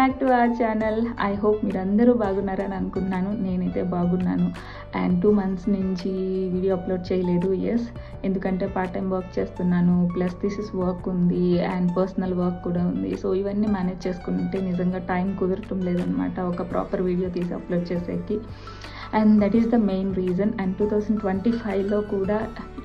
Back to our channel. I hope మీరందరూ బాగున్నారని అనుకున్నాను. నేనైతే బాగున్నాను. అండ్ 2 months నుంచి వీడియో అప్లోడ్ చేయలేదు. ఎందుకంటే పార్ట్ టైం వర్క్ చేస్తున్నాను, ప్లస్ థిసిస్ వర్క్ ఉంది అండ్ పర్సనల్ వర్క్ కూడా ఉంది. సో ఇవన్నీ మేనేజ్ చేసుకుంటే నిజంగా టైం కుదరటం లేదనమాట ఒక ప్రాపర్ వీడియో తీసి అప్లోడ్ చేసేకి. And that is the main reason. And 2025లో కూడా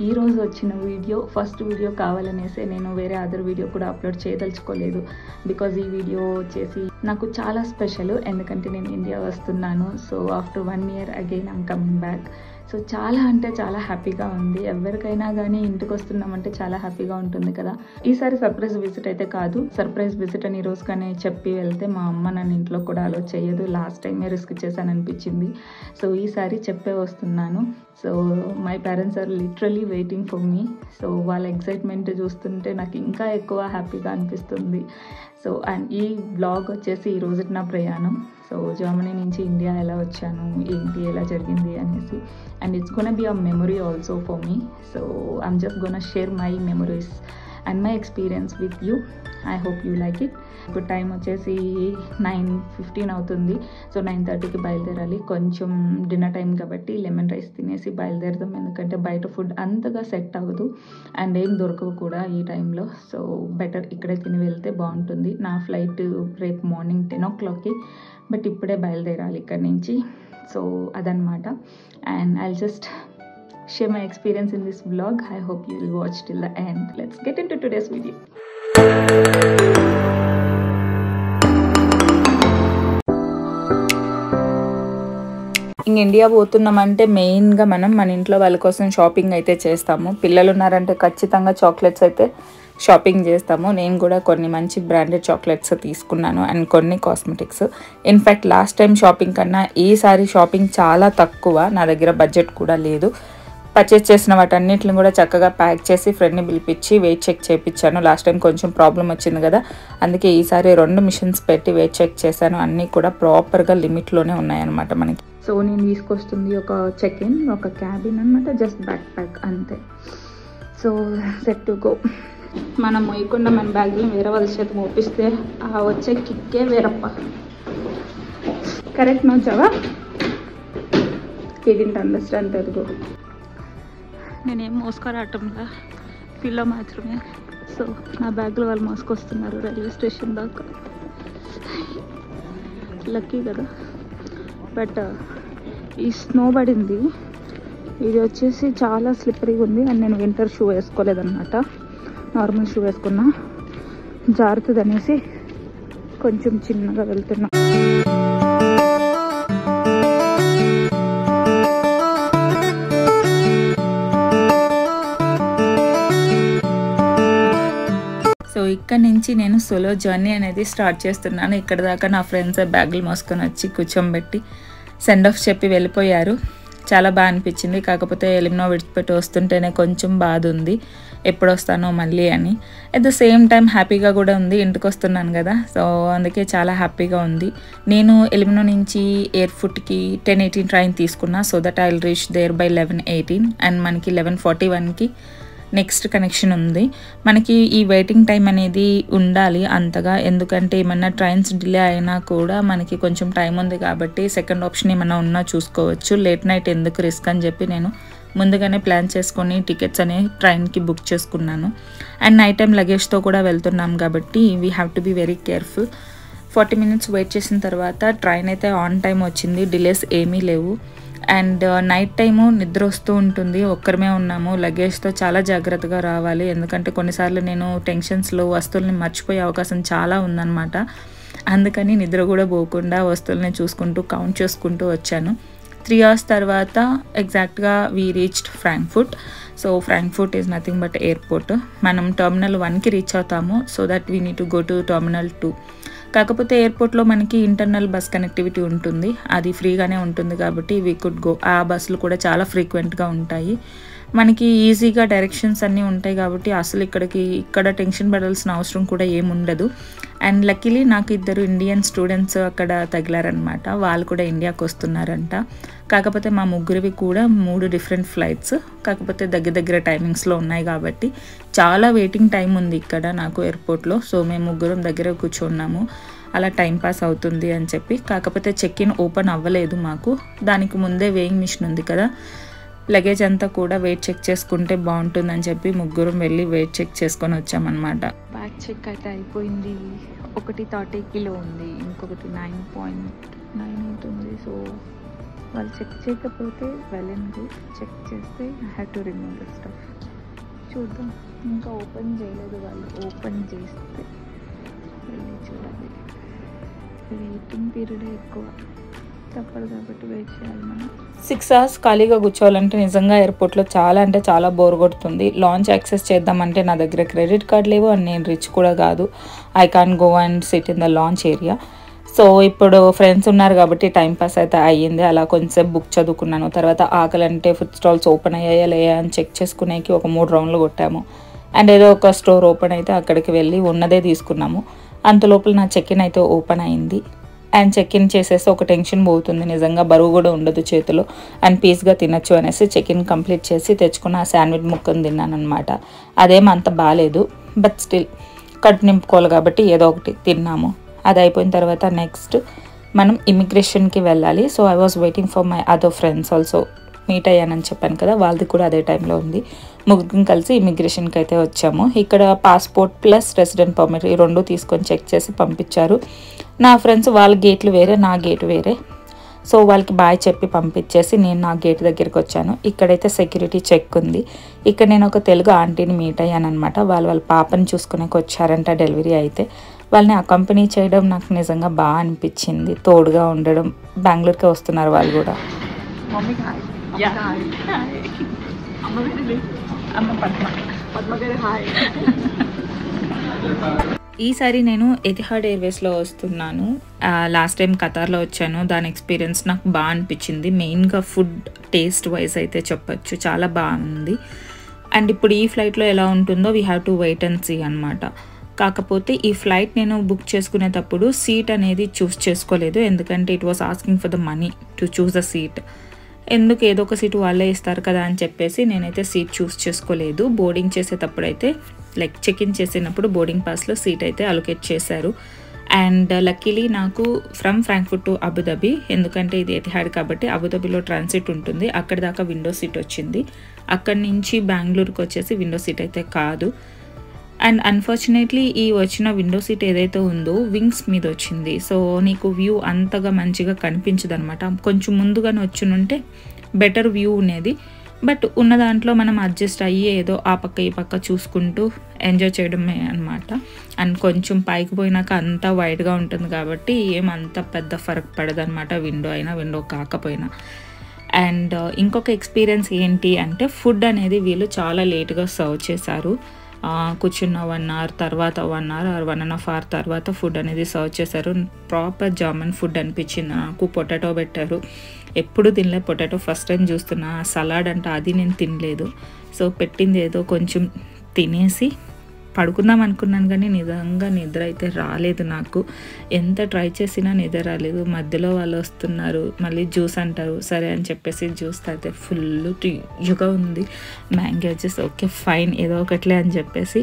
ఈరోజు వచ్చిన వీడియో ఫస్ట్ వీడియో కావాలనేసే నేను వేరే అదర్ వీడియో కూడా అప్లోడ్ చేయదలుచుకోలేదు. బికాజ్ ఈ వీడియో వచ్చేసి నాకు చాలా స్పెషల్. ఎందుకంటే నేను ఇండియా వస్తున్నాను. So after 1 year again I'm coming back. So చాలా అంటే చాలా హ్యాపీగా ఉంది. ఎవరికైనా కానీ ఇంటికి వస్తున్నామంటే చాలా హ్యాపీగా ఉంటుంది కదా. ఈసారి సర్ప్రైజ్ విజిట్ అయితే కాదు. సర్ప్రైజ్ విజిట్ అని ఈ రోజు కానీ చెప్పి వెళ్తే మా అమ్మ నన్ను ఇంట్లో కూడా అలో చేయదు. లాస్ట్ టైమే రిస్క్ చేశాను అనిపించింది. సో ఈసారి చెప్పే వస్తున్నాను. So my parents are literally waiting for me. So వాళ్ళ ఎక్సైట్మెంట్ చూస్తుంటే నాకు ఇంకా ఎక్కువ హ్యాపీగా అనిపిస్తుంది. సో అండ్ ఈ బ్లాగ్ వచ్చేసి ఈ రోజు నా ప్రయాణం. సో జర్మనీ నుంచి ఇండియా ఎలా వచ్చాను, ఏంటి, ఎలా జరిగింది అనేసి. And it's gonna be a memory also for me. So I'm just gonna share my memories and my experience with you. I hope you like it. ఇప్పుడు టైం వచ్చేసి 9:15 అవుతుంది. సో 9:30కి బయలుదేరాలి. కొంచెం డిన్నర్ టైం కాబట్టి లెమన్ రైస్ తినేసి బయలుదేరదాం. ఎందుకంటే బయట ఫుడ్ అంతగా సెట్ అవ్వదు అండ్ ఏం దొరకవు కూడా ఈ టైంలో. సో బెటర్ ఇక్కడే తిని వెళ్తే బాగుంటుంది. నా ఫ్లైట్ రేపు మార్నింగ్ 10 o'clockకి. బట్ ఇప్పుడే బయలుదేరాలి ఇక్కడి నుంచి. సో అదనమాట. And I'll just share my experience in this vlog. I hope you will watch till the end. Let's get into today's video. India పోతున్నామంటే మెయిన్గా మన ఇంట్లో వాళ్ళ కోసం షాపింగ్ అయితే చేస్తాము. పిల్లలు ఉన్నారంటే ఖచ్చితంగా చాక్లెట్స్ అయితే షాపింగ్ చేస్తాము. నేను కూడా కొన్ని మంచి బ్రాండెడ్ చాక్లెట్స్ తీసుకున్నాను అండ్ కొన్ని cosmetics. In fact last time shopping కన్నా ఈసారి షాపింగ్ చాలా తక్కువ. నా దగ్గర బడ్జెట్ కూడా లేదు. పర్చేస్ చేసిన వాటన్నిటిని కూడా చక్కగా ప్యాక్ చేసి ఫ్రెండ్ని పిలిపించి వెయిట్ చెక్ చేయించాను. లాస్ట్ టైం కొంచెం ప్రాబ్లం వచ్చింది కదా, అందుకే ఈసారి 2 మిషన్స్ పెట్టి వెయిట్ చెక్ చేశాను. అన్నీ కూడా ప్రాపర్గా లిమిట్లోనే ఉన్నాయన్నమాట మనకి. సో నేను తీసుకొస్తుంది ఒక చెక్ ఇన్, ఒక క్యాబిన్ అనమాట, జస్ట్ బ్యాక్ ప్యాక్ అంతే. So set to go. మనం మొయ్యకుండా మన బ్యాగ్ని వేరే వాళ్ళ చేత మోపిస్తే ఆ వచ్చే కిక్కే వేరప్ప. కరెక్ట్ నో జవా? Didn't understand Telugu. నేనేం మోసుకురావటంలా, పిల్ల మాత్రమే. సో నా బ్యాగ్లో వాళ్ళు మోసుకొస్తున్నారు రైల్వే స్టేషన్ దాకా. లక్కీ కదా. బట్ ఈ స్నో పడింది. ఇది వచ్చేసి చాలా స్లిప్పరీగా ఉంది. అండ్ నేను వింటర్ షూ వేసుకోలేదన్నమాట, నార్మల్ షూ వేసుకున్నా. జారుతుంది అనేసి కొంచెం చిన్నగా వెళ్తున్నా. సో ఇక్కడ నుంచి నేను సోలో జర్నీ అనేది స్టార్ట్ చేస్తున్నాను. ఇక్కడ దాకా నా ఫ్రెండ్స్ బ్యాగులు మోసుకొని వచ్చి కూర్చోబెట్టి సెండ్ ఆఫ్ చెప్పి వెళ్ళిపోయారు. చాలా బాగా అనిపించింది. కాకపోతే ఎలిమినో విడిచిపెట్టి వస్తుంటేనే కొంచెం బాధ ఉంది, ఎప్పుడు వస్తానో మళ్ళీ అని. అట్ ద సేమ్ టైం హ్యాపీగా కూడా ఉంది, ఇంటికి వస్తున్నాను కదా. సో అందుకే చాలా హ్యాపీగా ఉంది. నేను ఎలిమినో నుంచి ఎయిర్పోర్ట్కి 10:18 ట్రైన్ తీసుకున్నా. So that I will reach there by 11:18. And మనకి 11:41కి నెక్స్ట్ కనెక్షన్ ఉంది. మనకి ఈ వెయిటింగ్ టైం అనేది ఉండాలి అంతగా, ఎందుకంటే ఏమన్నా ట్రైన్స్ డిలే అయినా కూడా మనకి కొంచెం టైం ఉంది కాబట్టి సెకండ్ ఆప్షన్ ఏమన్నా ఉన్నా చూసుకోవచ్చు. లేట్ నైట్ ఎందుకు రిస్క్ అని చెప్పి నేను ముందుగానే ప్లాన్ చేసుకొని టికెట్స్ అనే ట్రైన్కి బుక్ చేసుకున్నాను. అండ్ నైట్ టైం లగేజ్తో కూడా వెళ్తున్నాం కాబట్టి we have to be very careful. 40 minutes wait చేసిన తర్వాత ట్రైన్ అయితే ఆన్ టైం వచ్చింది. డిలేస్ ఏమీ లేవు. అండ్ నైట్ టైము నిద్ర వస్తూ ఉంటుంది, ఒక్కరమే ఉన్నాము. లగేజ్తో చాలా జాగ్రత్తగా రావాలి, ఎందుకంటే కొన్నిసార్లు నేను టెన్షన్స్లో వస్తువుల్ని మర్చిపోయే అవకాశం చాలా ఉందన్నమాట. అందుకని నిద్ర కూడా పోకుండా వస్తువుల్ని చూసుకుంటూ కౌంట్ చేసుకుంటూ వచ్చాను. 3 hours తర్వాత ఎగ్జాక్ట్గా we reached Frankfurt. So Frankfurt is nothing but airport. మనం టర్మినల్ 1కి రీచ్ అవుతాము. So that we need to go to terminal 2. కాకపోతే ఎయిర్పోర్ట్లో మనకి ఇంటర్నల్ బస్ కనెక్టివిటీ ఉంటుంది, అది ఫ్రీగానే ఉంటుంది కాబట్టి వీ కుడ్ గో. ఆ బస్సులు కూడా చాలా ఫ్రీక్వెంట్గా ఉంటాయి. మనకి ఈజీగా డైరెక్షన్స్ అన్నీ ఉంటాయి కాబట్టి అసలు ఇక్కడ టెన్షన్ పడాల్సిన అవసరం కూడా ఏముండదు. అండ్ లక్కీలీ నాకు 2 ఇండియన్ స్టూడెంట్స్ అక్కడ తగిలారనమాట. వాళ్ళు కూడా ఇండియాకి వస్తున్నారంట. కాకపోతే మా ముగ్గురివి కూడా 3 డిఫరెంట్ ఫ్లైట్స్, కాకపోతే దగ్గర టైమింగ్స్లో ఉన్నాయి కాబట్టి చాలా వెయిటింగ్ టైం ఉంది ఇక్కడ నాకు ఎయిర్పోర్ట్లో. సో మేము ముగ్గురం దగ్గర కూర్చున్నాము. అలా టైం పాస్ అవుతుంది అని చెప్పి. కాకపోతే చెక్ ఇన్ ఓపెన్ అవ్వలేదు మాకు, దానికి ముందే వేయింగ్ మిషన్ ఉంది కదా, లగేజ్ అంతా కూడా వెయిట్ చెక్ చేసుకుంటే బాగుంటుందని చెప్పి ముగ్గురం వెళ్ళి వెయిట్ చెక్ చేసుకొని వచ్చామన్నమాట. బ్యాగ్ చెక్ అయితే అయిపోయింది. ఒకటి 30 కిలో ఉంది, ఇంకొకటి 9.98 ఉంది. సో వాళ్ళు చెక్ చేయకపోతే వెళ్ళను, చెక్ చేస్తే I have to remove the stuff. చూద్దాం, ఇంకా ఓపెన్ చేయలేదు వాళ్ళు, ఓపెన్ చేస్తే వెళ్ళి చూడాలి. వెయిటింగ్ పీరియడ్ ఎక్కువ, తప్పదు కాబట్టి వెయిట్ చేయాలి మనం. 6 hours ఖాళీగా కూర్చోవాలంటే నిజంగా ఎయిర్పోర్ట్లో చాలా అంటే చాలా బోర్ కొడుతుంది. లాంచ్ యాక్సెస్ చేద్దామంటే నా దగ్గర క్రెడిట్ కార్డ్ లేవు అండ్ నేను రిచ్ కూడా కాదు. I can go and sit in the lounge area. So ఇప్పుడు ఫ్రెండ్స్ ఉన్నారు కాబట్టి టైంపాస్ అయితే అయ్యింది. అలా కొంచెంసేపు బుక్ చదువుకున్నాను. తర్వాత ఆకలంటే ఫుడ్ స్టాల్స్ ఓపెన్ అయ్యాయా లేయా అని చెక్ చేసుకునేకి ఒక 3 రౌండ్లు కొట్టాము. అండ్ ఏదో ఒక స్టోర్ ఓపెన్ అయితే అక్కడికి వెళ్ళి ఉన్నదే తీసుకున్నాము. అంత లోపల నా చెక్ ఇన్ అయితే ఓపెన్ అయింది. అండ్ చెక్ ఇన్ చేసేసి ఒక టెన్షన్ పోతుంది, నిజంగా బరువు కూడా ఉండదు చేతిలో అండ్ పీస్గా తినచ్చు అనేసి చెక్ ఇన్ కంప్లీట్ చేసి తెచ్చుకున్న ఆ శాండ్విచ్ ముక్కను తిన్నాను అనమాట. అదేం అంత బాగాలేదు, బట్ స్టిల్ కడుపు నింపుకోవాలి కాబట్టి ఏదో ఒకటి తిన్నాము. అది అయిపోయిన తర్వాత నెక్స్ట్ మనం ఇమిగ్రేషన్కి వెళ్ళాలి. So I was waiting for my other friends also. Meet అయ్యానని చెప్పాను కదా, వాళ్ళది కూడా అదే టైంలో ఉంది. ముగ్గురం కలిసి ఇమిగ్రేషన్కి అయితే వచ్చాము. ఇక్కడ పాస్పోర్ట్ ప్లస్ రెసిడెంట్ పర్మిట్ ఈ 2 తీసుకొని చెక్ చేసి పంపించారు. నా ఫ్రెండ్స్ వాళ్ళ గేట్లు వేరే, నా గేట్ వేరే. సో వాళ్ళకి బాయ్ చెప్పి పంపించేసి నేను నా గేట్ దగ్గరికి వచ్చాను. ఇక్కడైతే సెక్యూరిటీ చెక్ ఉంది. ఇక్కడ నేను ఒక తెలుగు ఆంటీని మీట్ అయ్యాను అనమాట. వాళ్ళ పాపని చూసుకునేకి వచ్చారంట డెలివరీ అయితే. వాళ్ళని అకంపెనీ చేయడం నాకు నిజంగా బాగా అనిపించింది, తోడుగా ఉండడం. బెంగళూరుకే వస్తున్నారు వాళ్ళు కూడా. ఈసారి నేను ఎతిహాడ్ ఎయిర్వేస్లో వస్తున్నాను. లాస్ట్ టైం ఖతార్లో వచ్చాను, దాని ఎక్స్పీరియన్స్ నాకు బాగా అనిపించింది. మెయిన్గా ఫుడ్ టేస్ట్ వైజ్ అయితే చెప్పచ్చు, చాలా బాగుంది. అండ్ ఇప్పుడు ఈ ఫ్లైట్లో ఎలా ఉంటుందో we have to wait and see అనమాట. కాకపోతే ఈ ఫ్లైట్ నేను బుక్ చేసుకునేటప్పుడు సీట్ అనేది చూస్ చేసుకోలేదు, ఎందుకంటే it was asking for the money to choose the seat. ఎందుకు ఏదో ఒక సీటు వాళ్ళే ఇస్తారు కదా అని చెప్పేసి నేనైతే సీట్ చూస్ చేసుకోలేదు. బోర్డింగ్ చేసేటప్పుడు అయితే లైక్ చెక్ ఇన్ చేసినప్పుడు బోర్డింగ్ పాస్లో సీట్ అయితే అలొకేట్ చేశారు. అండ్ లక్కీలీ నాకు ఫ్రమ్ ఫ్రాంక్ఫర్ట్ టు అబుదాబి, ఎందుకంటే ఇది ఎతిహాడ్ కాబట్టి అబుదాబిలో ట్రాన్సిట్ ఉంటుంది, అక్కడి దాకా విండో సీట్ వచ్చింది. అక్కడి నుంచి బెంగళూరుకి వచ్చేసి విండో సీట్ అయితే కాదు. అండ్ అన్ఫార్చునేట్లీ ఈ వచ్చిన విండో సీట్ ఏదైతే ఉందో వింగ్స్ మీద వచ్చింది. సో నీకు వ్యూ అంతగా మంచిగా కనిపించదు అనమాట. కొంచెం ముందుగానే వచ్చినుంటే బెటర్ వ్యూ ఉండేది. బట్ ఉన్న దాంట్లో మనం అడ్జస్ట్ అయ్యి ఏదో ఆ పక్క ఈ పక్క చూసుకుంటూ ఎంజాయ్ చేయడమే అనమాట. అండ్ కొంచెం పైకి పోయినాక అంతా వైడ్గా ఉంటుంది కాబట్టి ఏమంత పెద్ద ఫరక్ పడదు అనమాట, విండో అయినా విండో కాకపోయినా. అండ్ ఇంకొక ఎక్స్పీరియన్స్ ఏంటి అంటే ఫుడ్ అనేది వీళ్ళు చాలా లేట్గా సర్వ్ చేశారు. కూర్చున్న 1 hour తర్వాత 1 hour or 1.5 hour తర్వాత ఫుడ్ అనేది సర్వ్ చేశారు. ప్రాపర్ జర్మన్ ఫుడ్ అనిపించింది నాకు. పొటాటో పెట్టారు, ఎప్పుడు తినలే పొటాటో, ఫస్ట్ టైం చూస్తున్నా. సలాడ్ అంటే అది నేను తినలేదు. సో పెట్టింది ఏదో కొంచెం తినేసి పడుకుందాం అనుకున్నాను, కానీ నిజంగా నిద్ర అయితే రాలేదు నాకు. ఎంత ట్రై చేసినా నిద్ర రాలేదు. మధ్యలో వాళ్ళు వస్తున్నారు, మళ్ళీ జ్యూస్ అంటారు, సరే అని చెప్పేసి జ్యూస్ తాగితే ఫుల్ తీయగా ఉంది. మ్యాంగో జ్యూస్ ఓకే ఫైన్ ఏదో ఒకట్లే అని చెప్పేసి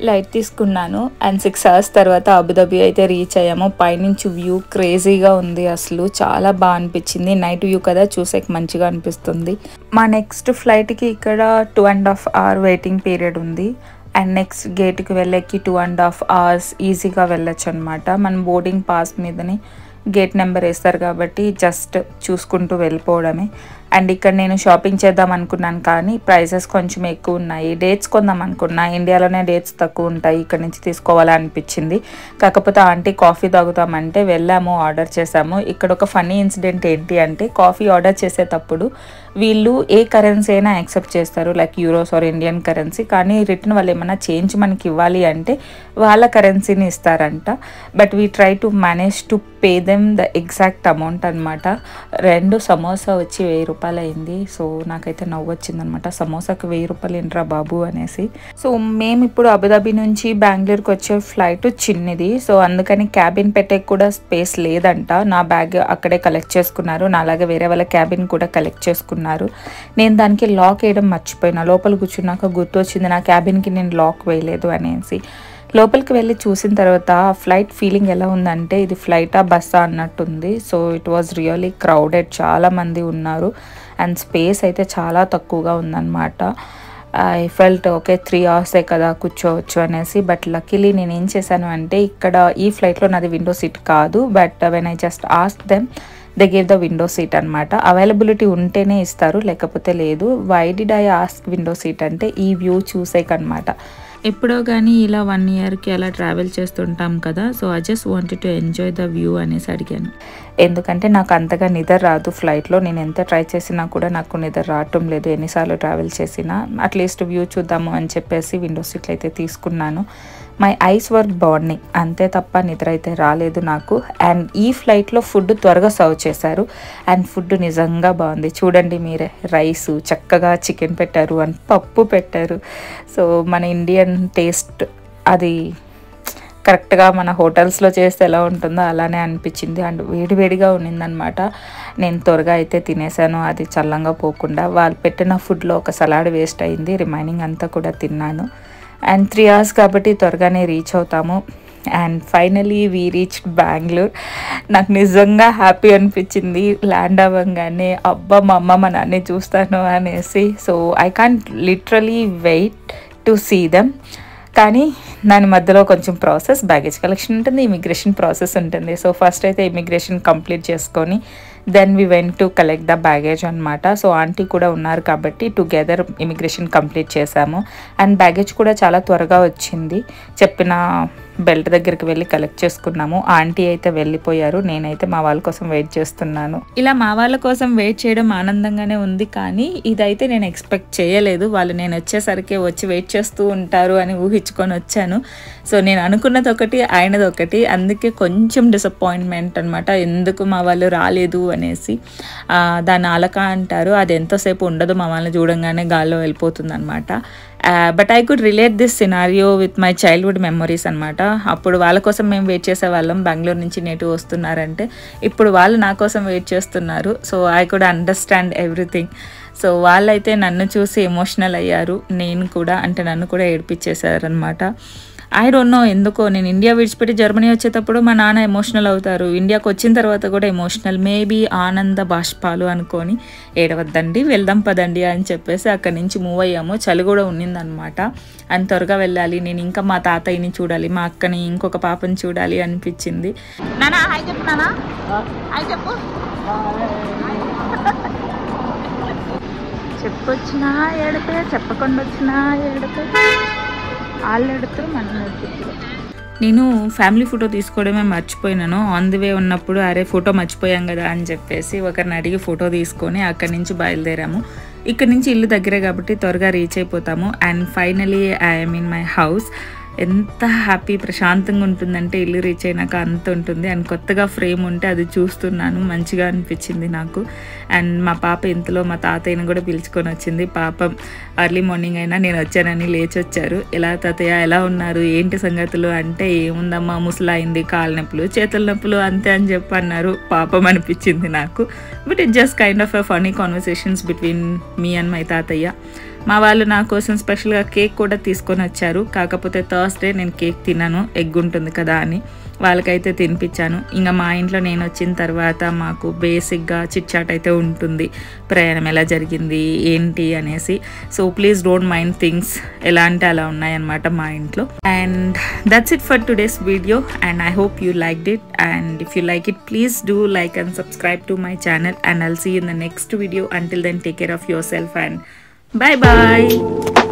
లైట్ తీసుకున్నాను. అండ్ 6 hours తర్వాత అబుదాబి అయితే రీచ్ అయ్యాము. పైనుంచి వ్యూ క్రేజీగా ఉంది, అసలు చాలా బాగా అనిపించింది. నైట్ వ్యూ కదా, చూసేకి మంచిగా అనిపిస్తుంది. మా నెక్స్ట్ ఫ్లైట్కి ఇక్కడ 2.5 hour వెయిటింగ్ పీరియడ్ ఉంది. అండ్ నెక్స్ట్ గేట్కి వెళ్ళేకి 2.5 hours ఈజీగా వెళ్ళొచ్చు అనమాట. మనం బోర్డింగ్ పాస్ మీదని గేట్ నెంబర్ వేస్తారు కాబట్టి జస్ట్ చూసుకుంటూ వెళ్ళిపోవడమే. అండ్ ఇక్కడ నేను షాపింగ్ చేద్దాం అనుకున్నాను, కానీ ప్రైసెస్ కొంచెం ఎక్కువ ఉన్నాయి. డేట్స్ కొందాం అనుకున్నా, ఇండియాలోనే డేట్స్ తక్కువ ఉంటాయి, ఇక్కడ నుంచి తీసుకోవాలనిపించింది. కాకపోతే ఆంటీ కాఫీ తాగుతామంటే వెళ్ళాము, ఆర్డర్ చేసాము. ఇక్కడ ఒక ఫన్నీ ఇన్సిడెంట్ ఏంటి అంటే కాఫీ ఆర్డర్ చేసేటప్పుడు వీళ్ళు ఏ కరెన్సీ అయినా యాక్సెప్ట్ చేస్తారు, like euros or Indian currency. కానీ రిటర్న్ వాళ్ళు ఏమైనా చేంజ్ మనకి ఇవ్వాలి అంటే వాళ్ళ కరెన్సీని ఇస్తారంట. But we try to manage to pay them the exact amount అనమాట. 2 సమోసా వచ్చి 1000 రూపాయలు అయింది. సో నాకైతే నవ్వు వచ్చిందనమాట, సమోసాకి 1000 రూపాయలు ఏంట్రా బాబు అనేసి. సో మేము ఇప్పుడు అబుదాబి నుంచి బెంగళూరుకి వచ్చే ఫ్లైట్ చిన్నది, సో అందుకని క్యాబిన్ పెట్టే కూడా స్పేస్ లేదంట. నా బ్యాగ్ అక్కడే కలెక్ట్ చేసుకున్నారు, నా అలాగే వేరే వాళ్ళ క్యాబిన్ కూడా కలెక్ట్ చేసుకున్నారు. నేను దానికి లాక్ వేయడం మర్చిపోయినా. లోపల కూర్చున్నాక గుర్తు వచ్చింది నా క్యాబిన్కి నేను లాక్ వేయలేదు అనేసి. లోపలికి వెళ్ళి చూసిన తర్వాత ఫ్లైట్ ఫీలింగ్ ఎలా ఉందంటే ఇది ఫ్లైటా బస్సా అన్నట్టుంది. So it was really crowded, చాలామంది ఉన్నారు అండ్ స్పేస్ అయితే చాలా తక్కువగా ఉందన్నమాట. ఐ ఫెల్ట్ ఓకే 3 hours కదా కూర్చోవచ్చు అనేసి. బట్ లక్కీలీ నేను ఏం చేశాను అంటే ఇక్కడ ఈ ఫ్లైట్లో నాది విండో సీట్ కాదు, but when I just ask them they gave the window seat అనమాట. అవైలబిలిటీ ఉంటేనే ఇస్తారు, లేకపోతే లేదు. Why did I ask window seat అంటే ఈ వ్యూ చూసేకనమాట. ఎప్పుడో కానీ ఇలా 1 yearకి అలా ట్రావెల్ చేస్తుంటాం కదా, so I just wanted to enjoy the view అనేసి అడిగాను. ఎందుకంటే నాకు అంతగా నిద్ర రాదు ఫ్లైట్లో. నేను ఎంత ట్రై చేసినా కూడా నాకు నిద్ర రావటం లేదు, ఎన్నిసార్లు ట్రావెల్ చేసినా. అట్లీస్ట్ వ్యూ చూద్దాము అని చెప్పేసి విండో సీట్లు అయితే తీసుకున్నాను. మై ఐస్ వర్ బర్నింగ్, అంతే తప్ప నిద్ర అయితే రాలేదు నాకు. అండ్ ఈ ఫ్లైట్లో ఫుడ్ త్వరగా సర్వ్ చేశారు అండ్ ఫుడ్ నిజంగా బాగుంది. చూడండి మీరే, రైసు చక్కగా, చికెన్ పెట్టారు అండ్ పప్పు పెట్టారు. సో మన ఇండియన్ టేస్ట్ అది కరెక్ట్గా మన హోటల్స్లో చేస్తే ఎలా ఉంటుందో అలానే అనిపించింది. అండ్ వేడివేడిగా ఉన్నిందనమాట. నేను త్వరగా అయితే తినేసాను, అది చల్లంగా పోకుండా. వాళ్ళు పెట్టిన ఫుడ్లో ఒక సలాడ్ వేస్ట్ అయింది, రిమైనింగ్ అంతా కూడా తిన్నాను. అండ్ 3 hours కాబట్టి త్వరగానే రీచ్ అవుతాము. And finally we reached Bengaluru. నాకు నిజంగా హ్యాపీ అనిపించింది ల్యాండ్ అవ్వగానే. అబ్బా మా అమ్మ మా నాన్నే చూస్తాను అనేసి. So I can't literally wait to see them. కానీ దాని మధ్యలో కొంచెం ప్రాసెస్, బ్యాగేజ్ కలెక్షన్ ఉంటుంది, ఇమిగ్రేషన్ ప్రాసెస్ ఉంటుంది. సో ఫస్ట్ అయితే ఇమిగ్రేషన్ కంప్లీట్ చేసుకొని then we went to collect the baggage అనమాట. సో ఆంటీ కూడా ఉన్నారు కాబట్టి టుగెదర్ ఇమిగ్రేషన్ కంప్లీట్ చేశాము. అండ్ బ్యాగేజ్ కూడా చాలా త్వరగా వచ్చింది. చెప్పిన బెల్ట్ దగ్గరికి వెళ్ళి కలెక్ట్ చేసుకున్నాము. ఆంటీ అయితే వెళ్ళిపోయారు, నేనైతే మా వాళ్ళ కోసం వెయిట్ చేస్తున్నాను. ఇలా మా వాళ్ళ కోసం వెయిట్ చేయడం ఆనందంగానే ఉంది, కానీ ఇదైతే నేను ఎక్స్పెక్ట్ చేయలేదు. వాళ్ళు నేను వచ్చేసరికి వచ్చి వెయిట్ చేస్తూ ఉంటారు అని ఊహించుకొని వచ్చాను. సో నేను అనుకున్నది ఒకటి, ఆయనది ఒకటి, అందుకే కొంచెం డిసప్పాయింట్మెంట్ అనమాట. ఎందుకు మా వాళ్ళు రాలేదు అనేసి. దాన్ని అలక అంటారు, అది ఎంతోసేపు ఉండదు, మా వాళ్ళని చూడంగానే గాల్లో వెళ్ళిపోతుంది అనమాట. But I could relate this scenario with my childhood memories అనమాట. అప్పుడు వాళ్ళ కోసం మేము వెయిట్ చేసేవాళ్ళం, బెంగళూరు నుంచి నేటివ్ వస్తున్నారంటే. ఇప్పుడు వాళ్ళు నా కోసం వెయిట్ చేస్తున్నారు. So I could understand everything. So వాళ్ళైతే నన్ను చూసి ఎమోషనల్ అయ్యారు, నేను కూడా, అంటే నన్ను కూడా ఏడిపించేశారనమాట. ఐ డోంట్ నో ఎందుకో. నేను ఇండియా విడిచిపెట్టి జర్మనీ వచ్చేటప్పుడు మా నాన్న ఎమోషనల్ అవుతారు, ఇండియాకి వచ్చిన తర్వాత కూడా ఎమోషనల్. మేబీ ఆనంద బాష్పాలు అనుకొని ఏడవద్దండి వెళ్దాం పదండి అని చెప్పేసి అక్కడి నుంచి మూవ్ అయ్యాము. చలి కూడా ఉన్నిందనమాట. అంత త్వరగా వెళ్ళాలి, నేను ఇంకా మా తాతయ్యని చూడాలి, మా అక్కని, ఇంకొక పాపని చూడాలి అనిపించింది. నానా హాయ్ చెప్పు, నానా హాయ్ చెప్పు. చెప్పొచ్చినా ఏడితే, చెప్పకుండా వచ్చినా ఏడితే, వాళ్ళు ఎడుతారు మనం ఎడుతున్నారు. నేను ఫ్యామిలీ ఫోటో తీసుకోవడమే మర్చిపోయినాను. ఆన్ ది వే ఉన్నప్పుడు అరే ఫోటో మర్చిపోయాం కదా అని చెప్పేసి ఒకరిని అడిగి ఫోటో తీసుకొని అక్కడి నుంచి బయలుదేరాము. ఇక్కడ నుంచి ఇల్లు దగ్గరే కాబట్టి త్వరగా రీచ్ అయిపోతాము. And finally I'm in my house. ఎంత హ్యాపీ, ప్రశాంతంగా ఉంటుందంటే ఇల్లు రీచ్ అయినాక అంత ఉంటుంది. అండ్ కొత్తగా ఫ్రేమ్ ఉంటే అది చూస్తున్నాను, మంచిగా అనిపించింది నాకు. అండ్ మా పాప ఇంతలో మా తాతయ్యని కూడా పిలుచుకొని వచ్చింది. పాపం ఎర్లీ మార్నింగ్ అయినా నేను వచ్చానని లేచి వచ్చారు. ఎలా తాతయ్య ఎలా ఉన్నారు, ఏంటి సంగతులు అంటే, ఏముందమ్మా ముసలా అయింది, కాళ్ళ నొప్పులు, చేతుల నొప్పులు అంతే అని చెప్పి అన్నారు. పాపం అనిపించింది నాకు. But it just kind of a funny conversations between me and my తాతయ్య. మా వాళ్ళు నా కోసం స్పెషల్గా కేక్ కూడా తీసుకొని వచ్చారు. కాకపోతే థర్స్డే నేను కేక్ తిన్నాను, ఎగ్ ఉంటుంది కదా అని. వాళ్ళకైతే తినిపించాను. ఇంకా మా ఇంట్లో నేను వచ్చిన తర్వాత మాకు బేసిక్గా చిట్ చాట్ అయితే ఉంటుంది, ప్రయాణం ఎలా జరిగింది ఏంటి అనేసి. So please don't mind things ఎలా అంటే అలా ఉన్నాయన్నమాట మా ఇంట్లో. And that's it for today's video and I hope you liked it. And if you like it please do like and subscribe to my channel and I'll see you in the next video. Until then, take care of yourself and bye bye.